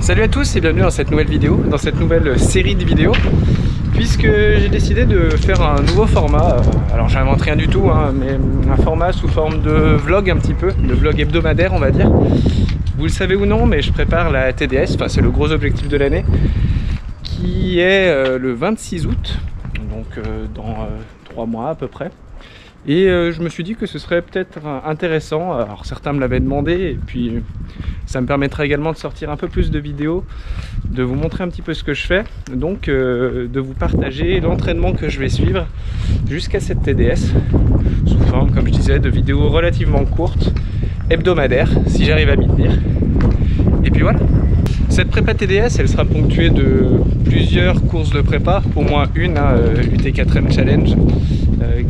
Salut à tous et bienvenue dans cette nouvelle vidéo, dans cette nouvelle série de vidéos, puisque j'ai décidé de faire un nouveau format. Alors j'invente rien du tout, hein, mais un format sous forme de vlog un petit peu, de vlog hebdomadaire on va dire. Vous le savez ou non, mais je prépare la TDS, enfin c'est le gros objectif de l'année, qui est le 26 août, donc dans 3 mois à peu près. Et je me suis dit que ce serait peut-être intéressant, alors certains me l'avaient demandé, et puis ça me permettra également de sortir un peu plus de vidéos, de vous montrer un petit peu ce que je fais, donc de vous partager l'entraînement que je vais suivre jusqu'à cette TDS, sous forme, comme je disais, de vidéos relativement courtes, hebdomadaires, si j'arrive à m'y tenir. Et puis voilà. Cette prépa TDS, elle sera ponctuée de plusieurs courses de prépa, au moins une, l'UT4M Challenge,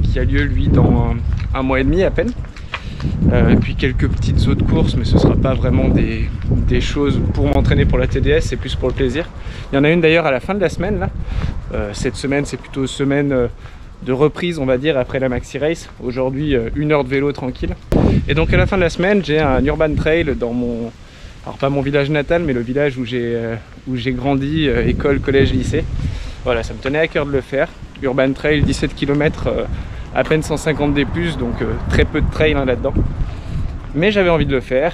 qui a lieu lui dans un mois et demi à peine. Et puis quelques petites autres courses, mais ce ne sera pas vraiment des choses pour m'entraîner pour la TDS, c'est plus pour le plaisir. Il y en a une d'ailleurs à la fin de la semaine, là. Cette semaine, c'est plutôt semaine de reprise, on va dire, après la Maxi Race. Aujourd'hui, 1 heure de vélo tranquille. Et donc à la fin de la semaine, j'ai un urban trail dans mon... Alors pas mon village natal, mais le village où j'ai grandi, école, collège, lycée. Voilà, ça me tenait à cœur de le faire. Urban Trail, 17 km, à peine 150 D+, donc très peu de trail là-dedans. Mais j'avais envie de le faire.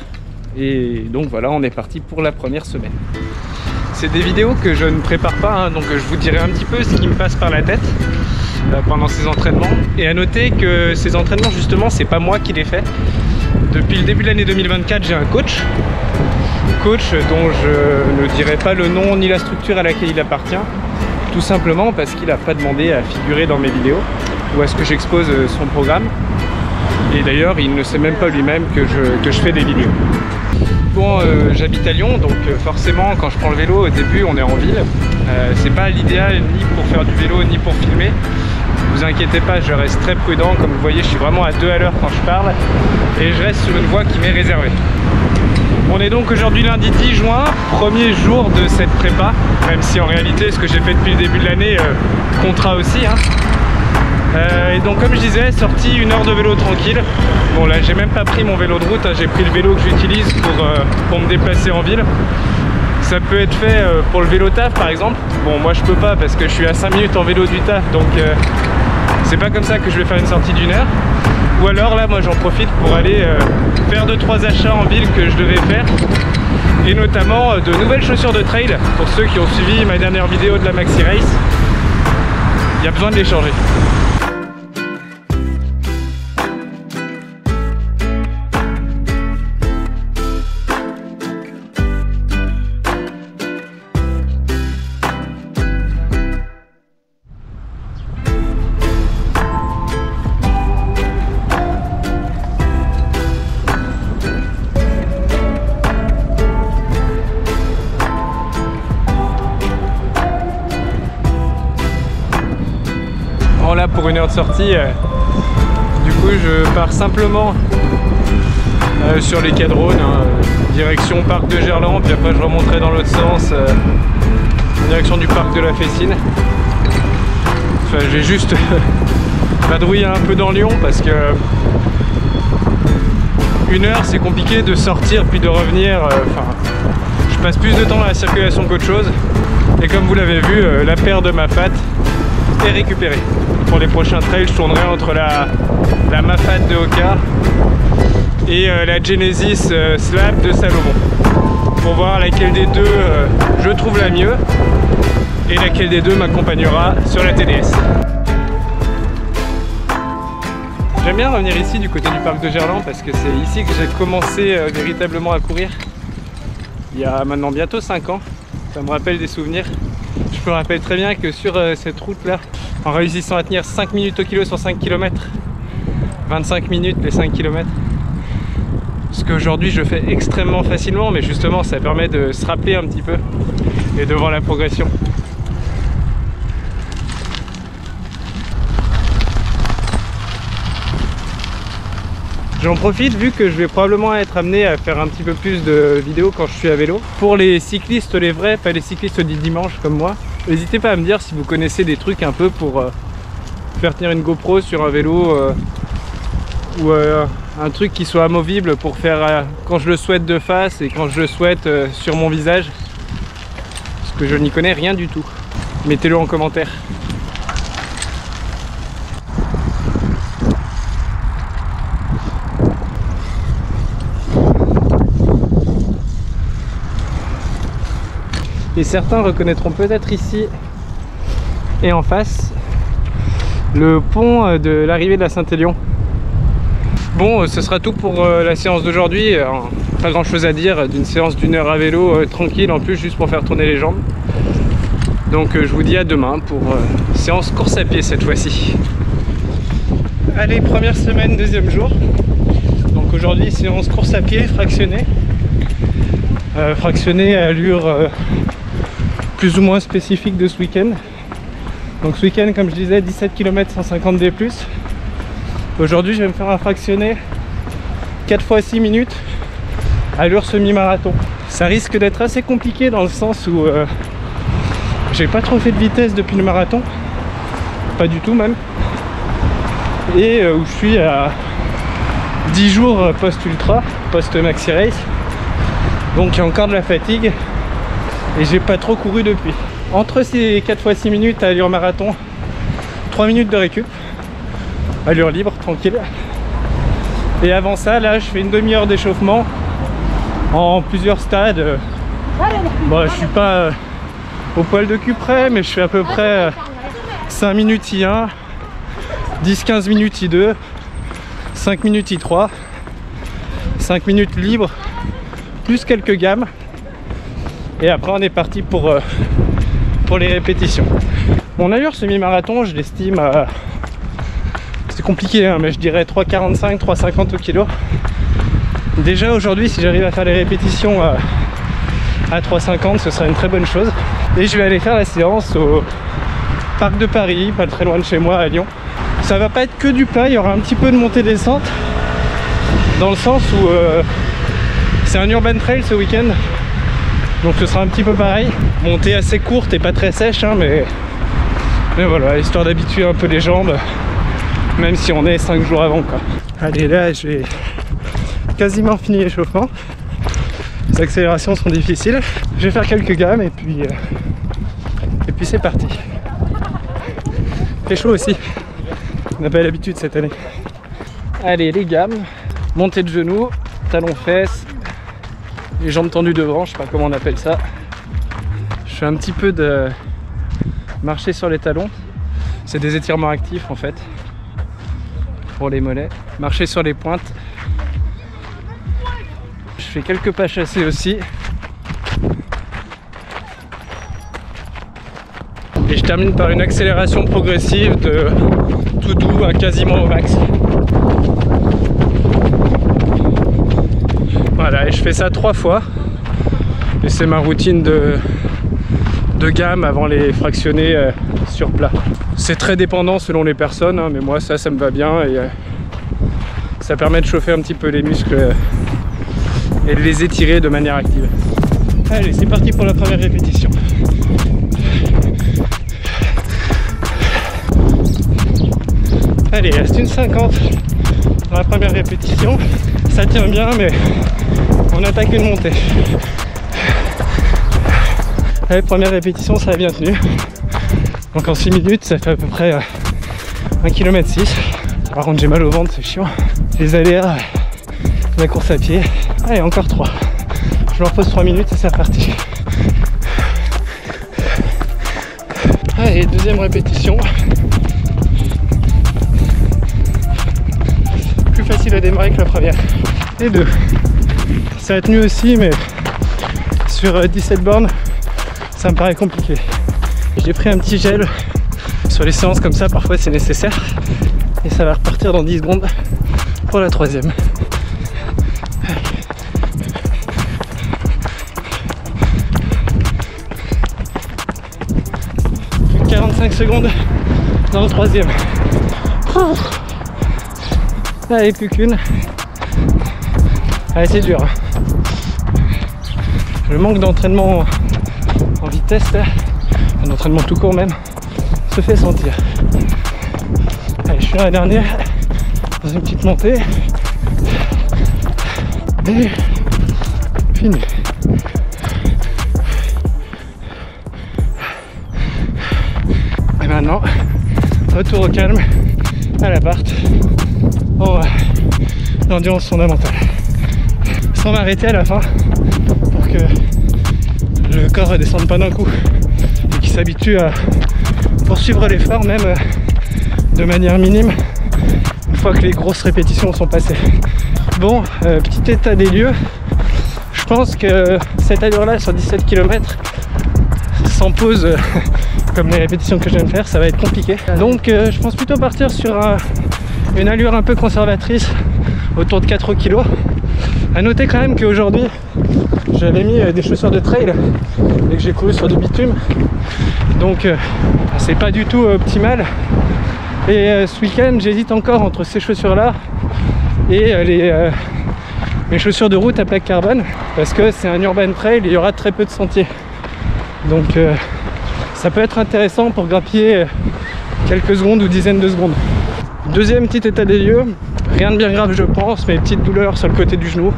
Et donc voilà, on est parti pour la première semaine. C'est des vidéos que je ne prépare pas, hein, donc je vous dirai un petit peu ce qui me passe par la tête pendant ces entraînements. Et à noter que ces entraînements, justement, c'est pas moi qui les fais. Depuis le début de l'année 2024, j'ai un coach dont je ne dirai pas le nom ni la structure à laquelle il appartient, tout simplement parce qu'il n'a pas demandé à figurer dans mes vidéos ou à ce que j'expose son programme. Et d'ailleurs, il ne sait même pas lui-même que je fais des vidéos. Bon, j'habite à Lyon, donc forcément, quand je prends le vélo, au début, on est en ville. C'est pas l'idéal ni pour faire du vélo, ni pour filmer. Ne vous inquiétez pas, je reste très prudent. Comme vous voyez, je suis vraiment à 2 à l'heure quand je parle. Et je reste sur une voie qui m'est réservée. On est donc aujourd'hui lundi 10 juin, premier jour de cette prépa. Même si en réalité, ce que j'ai fait depuis le début de l'année comptera aussi. Hein. Et donc comme je disais, sortie 1 heure de vélo tranquille. Bon là, j'ai même pas pris mon vélo de route. Hein. J'ai pris le vélo que j'utilise pour me déplacer en ville. Ça peut être fait pour le vélo taf par exemple. Bon, moi je peux pas parce que je suis à 5 minutes en vélo du taf, donc c'est pas comme ça que je vais faire une sortie d'1 heure. Ou alors là, moi j'en profite pour aller faire 2-3 achats en ville que je devais faire. Et notamment de nouvelles chaussures de trail. Pour ceux qui ont suivi ma dernière vidéo de la Maxi Race, il y a besoin de les changer. Là pour 1 heure de sortie, du coup je pars simplement sur les Cadrones, direction parc de Gerland, puis après je remonterai dans l'autre sens, direction du parc de la Fessine. Enfin, j'ai juste vadrouillé un peu dans Lyon parce que 1 heure c'est compliqué de sortir puis de revenir. Je passe plus de temps dans la circulation qu'autre chose, et comme vous l'avez vu, la paire de Mafat est récupérée. Pour les prochains trails, je tournerai entre la Mafat de Oka et la Genesis Slab de Salomon pour voir laquelle des deux je trouve la mieux et laquelle des deux m'accompagnera sur la TDS. J'aime bien revenir ici du côté du parc de Gerland parce que c'est ici que j'ai commencé véritablement à courir il y a maintenant bientôt 5 ans. Ça me rappelle des souvenirs. Je me rappelle très bien que sur cette route là, en réussissant à tenir 5 minutes au kilo sur 5 km, 25 minutes les 5 km, ce qu'aujourd'hui je fais extrêmement facilement, mais justement ça permet de se rappeler un petit peu et de voir la progression. J'en profite vu que je vais probablement être amené à faire un petit peu plus de vidéos quand je suis à vélo. Pour les cyclistes, les vrais, pas les cyclistes du dimanche comme moi, n'hésitez pas à me dire si vous connaissez des trucs un peu pour faire tenir une GoPro sur un vélo ou un truc qui soit amovible pour faire quand je le souhaite de face et quand je le souhaite sur mon visage. que je n'y connais rien du tout. Mettez-le en commentaire. Et certains reconnaîtront peut-être ici et en face le pont de l'arrivée de la Saint-Élion. Bon, ce sera tout pour la séance d'aujourd'hui. Pas grand chose à dire d'une séance d'1 heure à vélo tranquille, en plus juste pour faire tourner les jambes. Donc je vous dis à demain pour séance course à pied cette fois-ci. Allez, première semaine, deuxième jour. Donc aujourd'hui séance course à pied fractionnée. Fractionnée à allure plus ou moins spécifique de ce week-end. Donc ce week-end, comme je disais, 17 km 150 D+. Aujourd'hui je vais me faire un fractionné 4 fois 6 minutes allure semi-marathon. Ça risque d'être assez compliqué dans le sens où j'ai pas trop fait de vitesse depuis le marathon, pas du tout même, et où je suis à 10 jours post-ultra, post-maxi race, donc il y a encore de la fatigue et j'ai pas trop couru depuis. Entre ces 4 fois 6 minutes à allure marathon, 3 minutes de récup, allure libre, tranquille. Et avant ça, là, je fais une demi-heure d'échauffement en plusieurs stades. Bon, je suis pas au poil de cul près, mais je fais à peu près 5 minutes I1, 10-15 minutes I2, 5 minutes I3, 5 minutes libre, plus quelques gammes. Et après, on est parti pour les répétitions. Mon allure semi-marathon, je l'estime à... C'est compliqué, hein, mais je dirais 3,45, 3,50 au kilo. Déjà aujourd'hui, si j'arrive à faire les répétitions à 3,50, ce sera une très bonne chose. Et je vais aller faire la séance au Parc de Paris, pas très loin de chez moi, à Lyon. Ça va pas être que du plat, il y aura un petit peu de montée-descente, dans le sens où c'est un urban trail ce week-end. Donc ce sera un petit peu pareil. Montée assez courte et pas très sèche, hein, mais voilà, histoire d'habituer un peu les jambes. Même si on est 5 jours avant quoi. Allez, là j'ai quasiment fini l'échauffement. Les accélérations sont difficiles. Je vais faire quelques gammes et puis c'est parti. Il fait chaud aussi. On n'a pas l'habitude cette année. Allez, les gammes. Montée de genoux, talons fesses, les jambes tendues devant, je sais pas comment on appelle ça. Je fais un petit peu de marcher sur les talons. C'est des étirements actifs en fait. Pour les mollets, marcher sur les pointes. Je fais quelques pas chassés aussi. Et je termine par une accélération progressive de tout doux à quasiment au max. Voilà, et je fais ça 3 fois. Et c'est ma routine de gamme avant les fractionnés sur plat. C'est très dépendant selon les personnes, hein, mais moi ça me va bien et ça permet de chauffer un petit peu les muscles et de les étirer de manière active. Allez, c'est parti pour la première répétition. Allez, il reste une 50 dans la première répétition. Ça tient bien, mais on attaque une montée. Allez, première répétition, ça a bien tenu. Donc en 6 minutes, ça fait à peu près 1,6 km. Par contre, j'ai mal au ventre, c'est chiant. Les aléas, la course à pied. Allez, encore 3. Je leur pose 3 minutes et c'est reparti. Allez, deuxième répétition. Plus facile à démarrer que la première. Et 2. Ça a tenu aussi, mais sur 17 bornes, ça me paraît compliqué. J'ai pris un petit gel sur les séances comme ça, parfois c'est nécessaire. Et ça va repartir dans 10 secondes pour la troisième. 45 secondes dans le troisième. Allez, plus qu'une. Allez, c'est dur. Le manque d'entraînement en vitesse, là, d'entraînement tout court même, se fait sentir. Allez, je suis à la dernière, dans une petite montée. Et fini. retour au calme, à l'appart. Oh, l'endurance fondamentale. Sans m'arrêter à la fin pour que le corps ne descende pas d'un coup et qu'il s'habitue à poursuivre l'effort même de manière minime une fois que les grosses répétitions sont passées. Bon, petit état des lieux. Je pense que cette allure là sur 17 km sans pause comme les répétitions que je viens de faire, ça va être compliqué. Donc je pense plutôt partir sur une allure un peu conservatrice autour de 4 kg. A noter quand même qu'aujourd'hui j'avais mis des chaussures de trail et que j'ai couru sur du bitume, donc c'est pas du tout optimal. Et ce week-end j'hésite encore entre ces chaussures là et mes chaussures de route à plaque carbone, parce que c'est un urban trail et il y aura très peu de sentiers, donc ça peut être intéressant pour grappiller quelques secondes ou dizaines de secondes. Deuxième petit état des lieux, rien de bien grave je pense, mais petite douleur sur le côté du genou.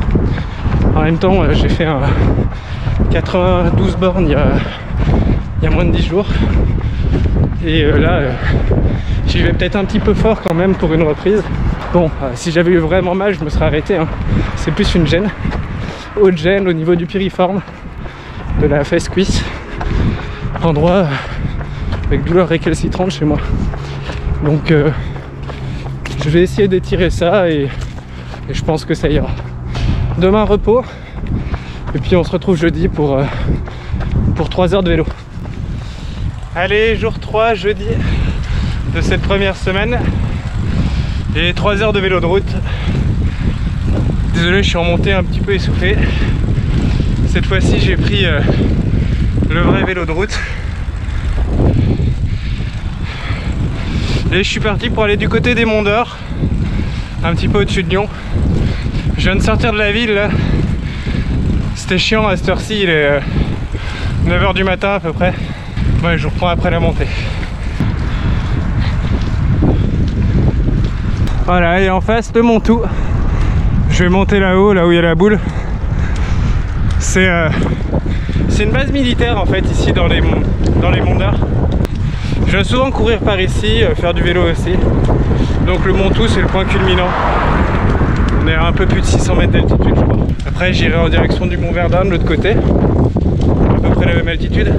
En même temps j'ai fait un 92 bornes il y a moins de 10 jours, et là j'y vais peut-être un petit peu fort quand même pour une reprise. Bon, si j'avais eu vraiment mal je me serais arrêté, hein. C'est plus une gêne, haute gêne au niveau du piriforme de la fesse cuisse, endroit avec douleur récalcitrante chez moi. Donc je vais essayer d'étirer ça et je pense que ça ira. Demain repos, et puis on se retrouve jeudi pour 3 heures de vélo. Allez, jour 3, jeudi de cette première semaine, et 3 heures de vélo de route. Désolé, je suis remonté un petit peu essoufflé. Cette fois-ci j'ai pris le vrai vélo de route et je suis parti pour aller du côté des Monts d'Or, un petit peu au-dessus de Lyon. Je viens de sortir de la ville là. C'était chiant à cette heure-ci, il est 9 h du matin à peu près. Ouais, je reprends après la montée. Voilà, et en face le Montou. Je vais monter là-haut, là où il y a la boule. C'est une base militaire en fait ici dans les Monts d'Or. Je viens souvent courir par ici, faire du vélo aussi. Donc le Montou c'est le point culminant. On est à un peu plus de 600 mètres d'altitude je crois. Après j'irai en direction du Mont Verdun de l'autre côté, à peu près la même altitude.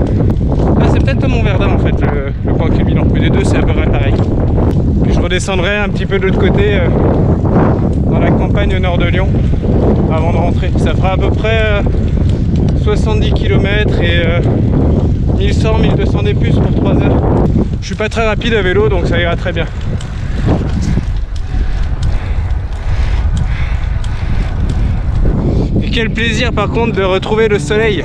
Ah, c'est peut-être le Mont Verdun en fait le point culminant, mais les deux c'est à peu près pareil. Puis je redescendrai un petit peu de l'autre côté dans la campagne au nord de Lyon avant de rentrer. Ça fera à peu près 70 km et 1100-1200 des puces pour 3 heures. Je suis pas très rapide à vélo donc ça ira très bien. Et quel plaisir par contre de retrouver le soleil.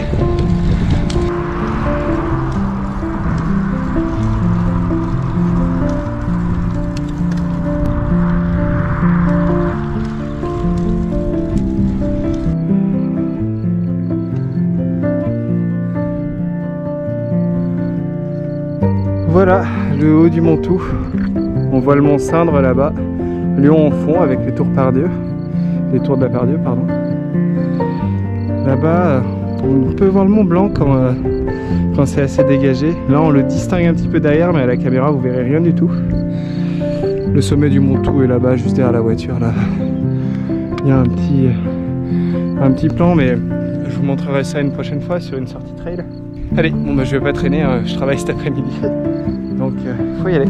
Voilà le haut du Montou. On voit le mont Cindre là-bas, Lyon en fond avec les tours Pardieu, les tours de la Pardieu pardon. Là-bas on peut voir le Mont Blanc quand c'est assez dégagé. Là on le distingue un petit peu derrière, mais à la caméra vous verrez rien du tout. Le sommet du Montou est là-bas juste derrière la voiture là. Il y a un petit plan, mais je vous montrerai ça une prochaine fois sur une sortie trail. Allez, bon bah je vais pas traîner, je travaille cet après-midi. Donc faut y aller.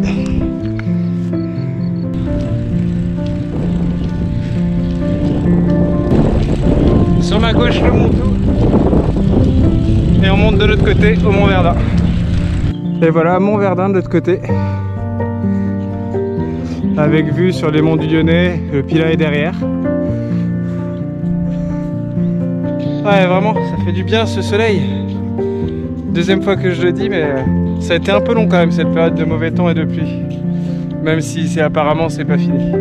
Sur ma gauche le Montou. Et on monte de l'autre côté au Mont Verdun. Et voilà Mont Verdun de l'autre côté. Avec vue sur les monts du Lyonnais, le Pilat est derrière. Ouais vraiment, ça fait du bien ce soleil. Deuxième fois que je le dis, mais ça a été un peu long quand même cette période de mauvais temps et de pluie. Même si apparemment c'est pas fini.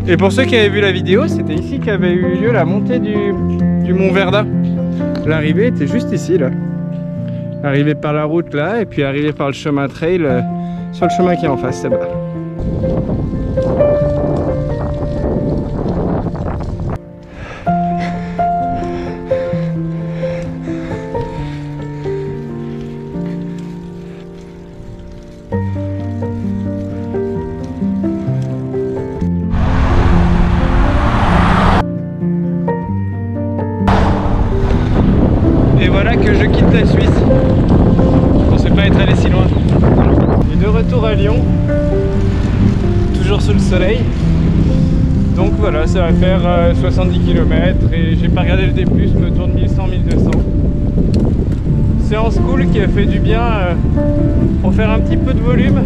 Et pour ceux qui avaient vu la vidéo, c'était ici qu'avait eu lieu la montée du Mont Verdun. L'arrivée était juste ici là. Arrivé par la route là, et puis arrivé par le chemin trail sur le chemin qui est en face là-bas. la Suisse. Je pensais pas être allé si loin. Et de retour à Lyon, toujours sous le soleil. Donc voilà, ça va faire 70 km et j'ai pas regardé le D+, me tourne 1100-1200. Séance cool qui a fait du bien pour faire un petit peu de volume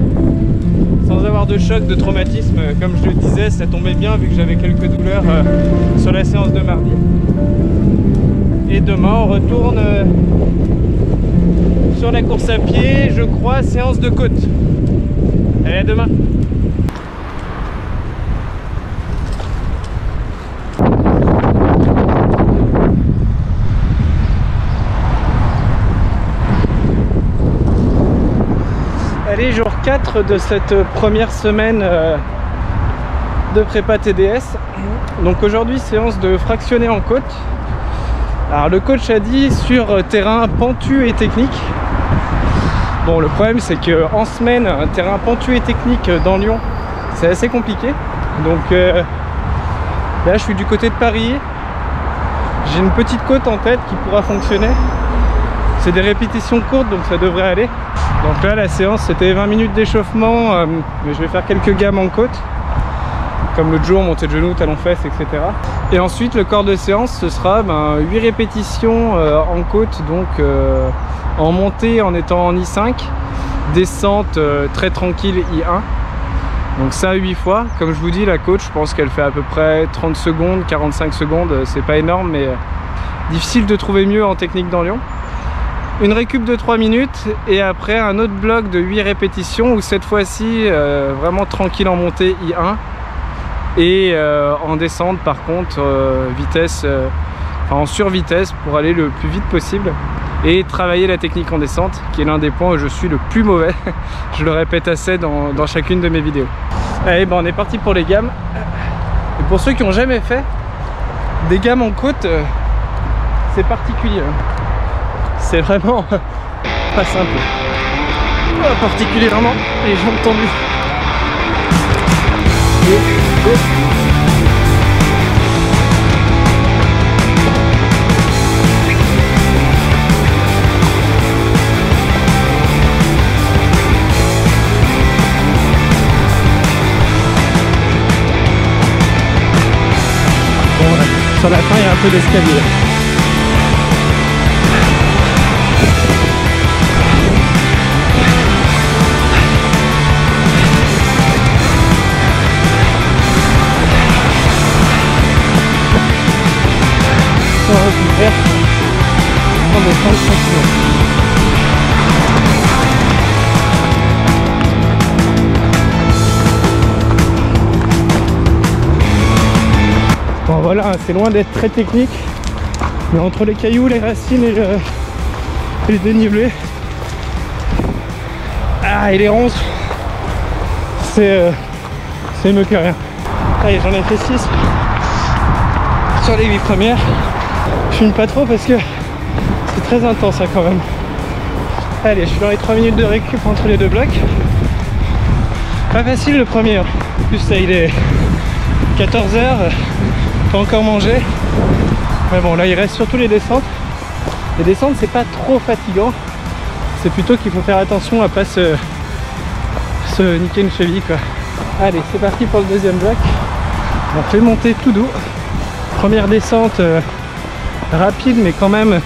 sans avoir de choc, de traumatisme. Comme je le disais, ça tombait bien vu que j'avais quelques douleurs sur la séance de mardi. Et demain on retourne sur la course à pied, je crois, séance de côte. Allez, à demain. Allez, jour 4 de cette première semaine de prépa TDS. Donc aujourd'hui, séance de fractionné en côte. Alors le coach a dit sur terrain pentu et technique. Bon, le problème c'est que en semaine, un terrain pentu et technique dans Lyon, c'est assez compliqué. Donc là, je suis du côté de Paris. J'ai une petite côte en tête qui pourra fonctionner. C'est des répétitions courtes, donc ça devrait aller. Donc là, la séance, c'était 20 minutes d'échauffement, mais je vais faire quelques gammes en côte. Comme l'autre jour, montée de genoux, talons fesses, etc. Et ensuite, le corps de séance, ce sera 8 répétitions en côte, donc en montée en étant en I5, descente très tranquille I1. Donc ça 8 fois. Comme je vous dis, la côte, je pense qu'elle fait à peu près 30 secondes, 45 secondes. C'est pas énorme, mais difficile de trouver mieux en technique dans Lyon. Une récup de 3 minutes et après un autre bloc de 8 répétitions où cette fois-ci vraiment tranquille en montée I1 et en descente par contre vitesse, en survitesse pour aller le plus vite possible et travailler la technique en descente qui est l'un des points où je suis le plus mauvais. Je le répète assez dans chacune de mes vidéos. Allez, on est parti pour les gammes. Et pour ceux qui n'ont jamais fait des gammes en côte, c'est particulier. C'est vraiment pas simple. Particulièrement les jambes tendues. Et go. Bon, sur la fin, il y a un peu d'escalier. Bon voilà, c'est loin d'être très technique, mais entre les cailloux, les racines et le dénivelé, et les ronces, c'est mieux que rien. Allez, j'en ai fait 6 sur les 8 premières. Je filme pas trop parce que c'est très intense quand même. Allez, je suis dans les 3 minutes de récup entre les deux blocs. Pas facile le premier. En plus là, il est 14 h, pas encore mangé. Mais bon, là il reste surtout les descentes. Les descentes, c'est pas trop fatigant. C'est plutôt qu'il faut faire attention à pas se niquer une cheville quoi. Allez, c'est parti pour le deuxième bloc. On fait monter tout doux. Première descente rapide, mais quand même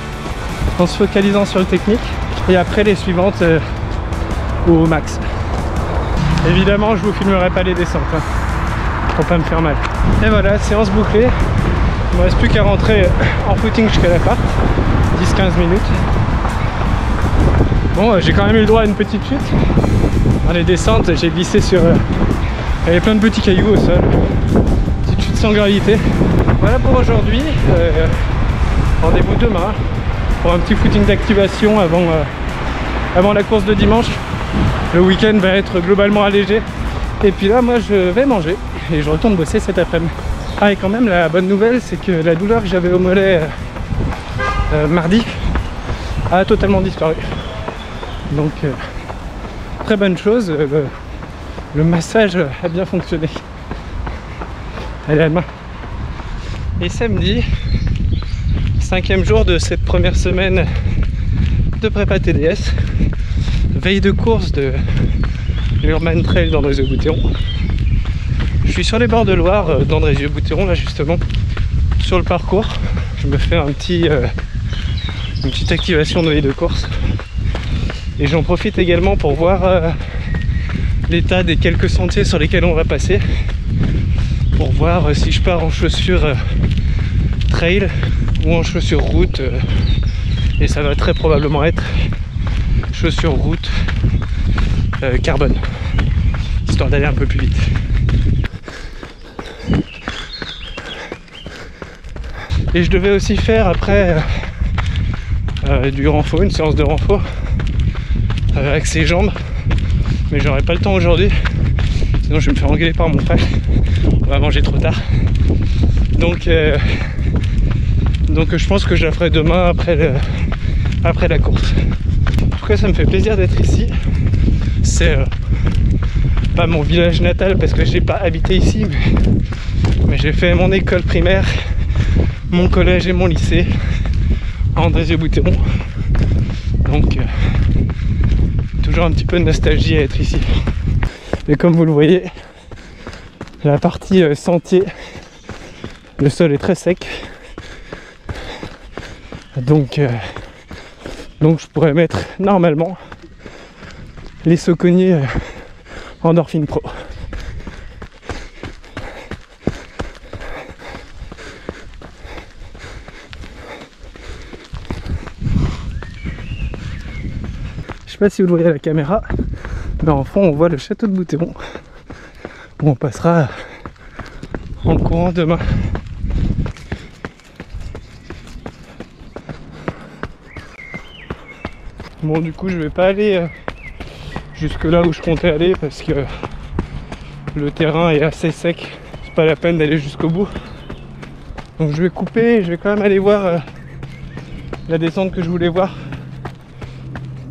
en se focalisant sur le technique. Et après les suivantes au max. Évidemment, je vous filmerai pas les descentes pour pas me faire mal. Et voilà, séance bouclée. Il me reste plus qu'à rentrer en footing jusqu'à l'appart. 10-15 minutes. Bon, j'ai quand même eu le droit à une petite chute. Dans les descentes, j'ai glissé sur... il y avait plein de petits cailloux au sol. Petite chute sans gravité. Voilà pour aujourd'hui. Rendez-vous demain pour un petit footing d'activation avant la course de dimanche. Le week-end va être globalement allégé. Et puis là, moi, je vais manger et je retourne bosser cet après-midi. Ah, et quand même, la bonne nouvelle, c'est que la douleur que j'avais au mollet mardi a totalement disparu. Donc, très bonne chose. Le massage a bien fonctionné. Allez, à demain. Et samedi, 5e jour de cette première semaine de prépa TDS, veille de course de l'Urban Trail d'Andrézieux-Bouthéron. Je suis sur les bords de Loire d'Andrézieux-Bouthéron, là justement, sur le parcours. Je me fais une petite activation de veille de course. Et j'en profite également pour voir l'état des quelques sentiers sur lesquels on va passer, pour voir si je pars en chaussures trail ou en chaussures route, et ça va très probablement être chaussures route carbone, histoire d'aller un peu plus vite. Et je devais aussi faire après du renfo, une séance de renfo avec ses jambes, mais j'aurai pas le temps aujourd'hui, sinon je vais me faire engueuler par mon frère. On va manger trop tard, donc je pense que je la ferai demain après la course. En tout cas, ça me fait plaisir d'être ici. C'est pas mon village natal parce que j'ai pas habité ici, mais j'ai fait mon école primaire, mon collège et mon lycée à Andrézieux-Bouthéron, donc toujours un petit peu de nostalgie à être ici. Et comme vous le voyez, la partie sentier, le sol est très sec, donc je pourrais mettre normalement les Sauconyers Endorphine Pro. Je sais pas si vous le voyez à la caméra, mais en fond on voit le château de Bouthéron, où on passera en courant demain. Bon, du coup je vais pas aller jusque là où je comptais aller parce que le terrain est assez sec, c'est pas la peine d'aller jusqu'au bout, donc je vais couper. Je vais quand même aller voir la descente que je voulais voir,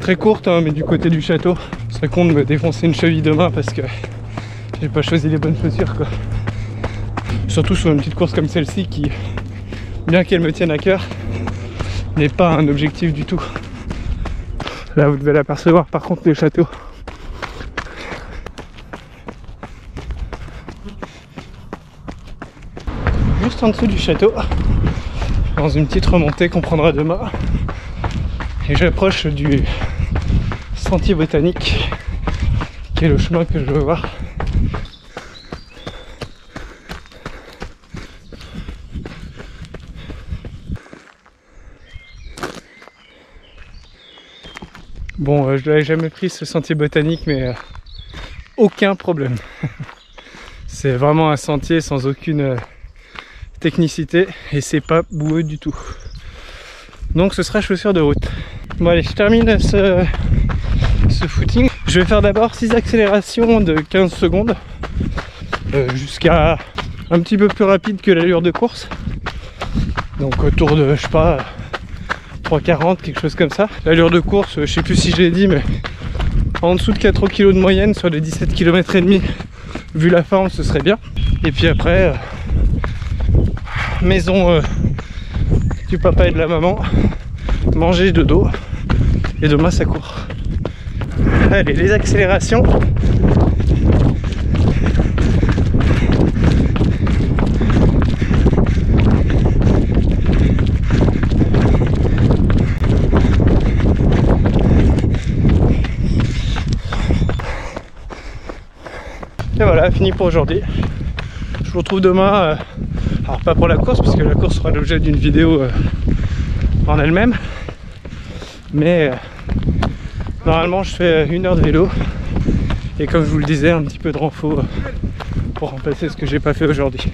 très courte hein, mais du côté du château. Ce serait con de me défoncer une cheville demain parce que j'ai pas choisi les bonnes chaussures quoi. Surtout sur une petite course comme celle-ci qui, bien qu'elle me tienne à cœur, n'est pas un objectif du tout. Là vous devez l'apercevoir par contre, le château. Juste en dessous du château, dans une petite remontée qu'on prendra demain, et j'approche du sentier botanique qui est le chemin que je veux voir. Bon, je l'avais jamais pris ce sentier botanique, mais aucun problème. C'est vraiment un sentier sans aucune technicité et c'est pas boueux du tout. Donc ce sera chaussures de route. Bon allez, je termine ce footing. Je vais faire d'abord 6 accélérations de 15 secondes jusqu'à un petit peu plus rapide que l'allure de course. Donc autour de, je sais pas, 3,40, quelque chose comme ça. L'allure de course, je sais plus si je l'ai dit, mais en dessous de 4 kg de moyenne sur les 17 km et demi, vu la forme, ce serait bien. Et puis après, maison du papa et de la maman, manger de dos, et demain ça court. Allez, les accélérations. Et voilà, fini pour aujourd'hui. Je vous retrouve demain, alors pas pour la course, parce que la course sera l'objet d'une vidéo en elle-même, mais normalement je fais 1 heure de vélo, et comme je vous le disais, un petit peu de renfo pour remplacer ce que j'ai pas fait aujourd'hui.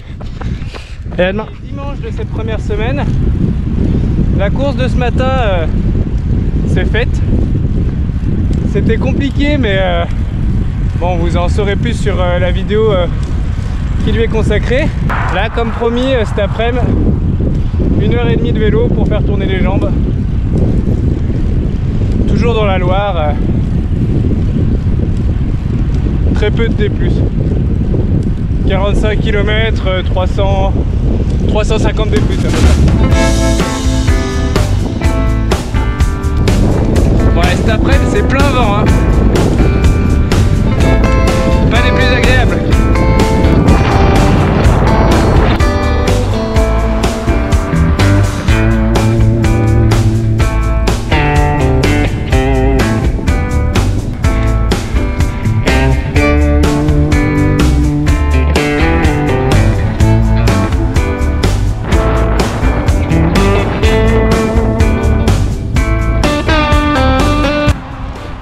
Et à demain. Dimanche de cette première semaine, la course de ce matin s'est faite. C'était compliqué, mais bon, vous en saurez plus sur la vidéo qui lui est consacrée. Là, comme promis, cet après-midi, 1h30 de vélo pour faire tourner les jambes. Toujours dans la Loire. Très peu de D+. 45 km, 350 D+. après c'est plein vent, hein. Pas les plus agréables.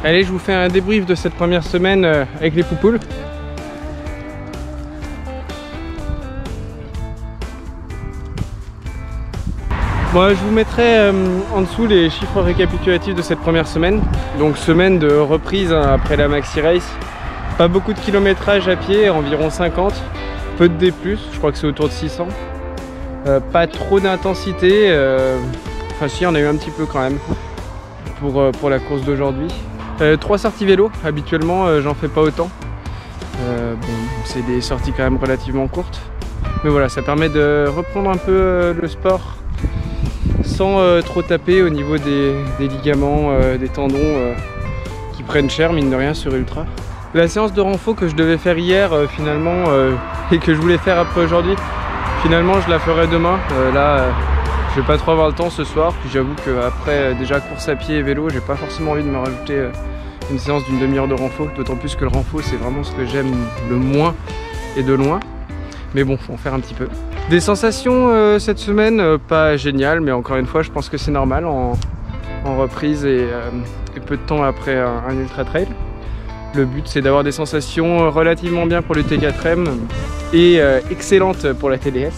Allez, je vous fais un débrief de cette première semaine avec les poupoules. Bon, je vous mettrai en dessous les chiffres récapitulatifs de cette première semaine. Donc semaine de reprise hein, après la Maxi Race. Pas beaucoup de kilométrage à pied, environ 50. Peu de D+, je crois que c'est autour de 600. Pas trop d'intensité. Enfin si, on a eu un petit peu quand même pour la course d'aujourd'hui. 3 sorties vélo, habituellement j'en fais pas autant. Bon, c'est des sorties quand même relativement courtes. Mais voilà, ça permet de reprendre un peu le sport sans trop taper au niveau des ligaments, des tendons qui prennent cher mine de rien sur ultra. La séance de renfo que je devais faire hier finalement et que je voulais faire après aujourd'hui, finalement je la ferai demain. Là je vais pas trop avoir le temps ce soir, puis j'avoue qu'après déjà course à pied et vélo, j'ai pas forcément envie de me rajouter une séance d'une demi-heure de renfo, d'autant plus que le renfo c'est vraiment ce que j'aime le moins et de loin. Mais bon, faut en faire un petit peu. Des sensations cette semaine, pas géniales, mais encore une fois je pense que c'est normal en reprise et peu de temps après un ultra trail. Le but c'est d'avoir des sensations relativement bien pour le T4M et excellentes pour la TDS.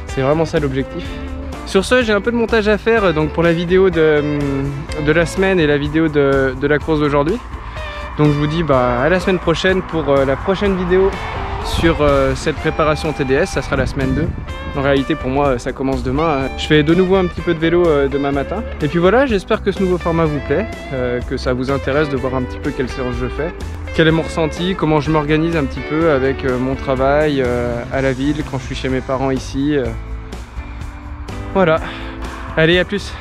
C'est vraiment ça l'objectif. Sur ce, j'ai un peu de montage à faire donc pour la vidéo de la semaine et la vidéo de la course d'aujourd'hui. Donc je vous dis à la semaine prochaine pour la prochaine vidéo sur cette préparation TDS, ça sera la semaine 2. En réalité pour moi ça commence demain. Je fais de nouveau un petit peu de vélo demain matin. Et puis voilà, j'espère que ce nouveau format vous plaît, que ça vous intéresse de voir un petit peu quelle séance je fais. Quel est mon ressenti, comment je m'organise un petit peu avec mon travail à la ville, quand je suis chez mes parents ici. Voilà, allez à plus.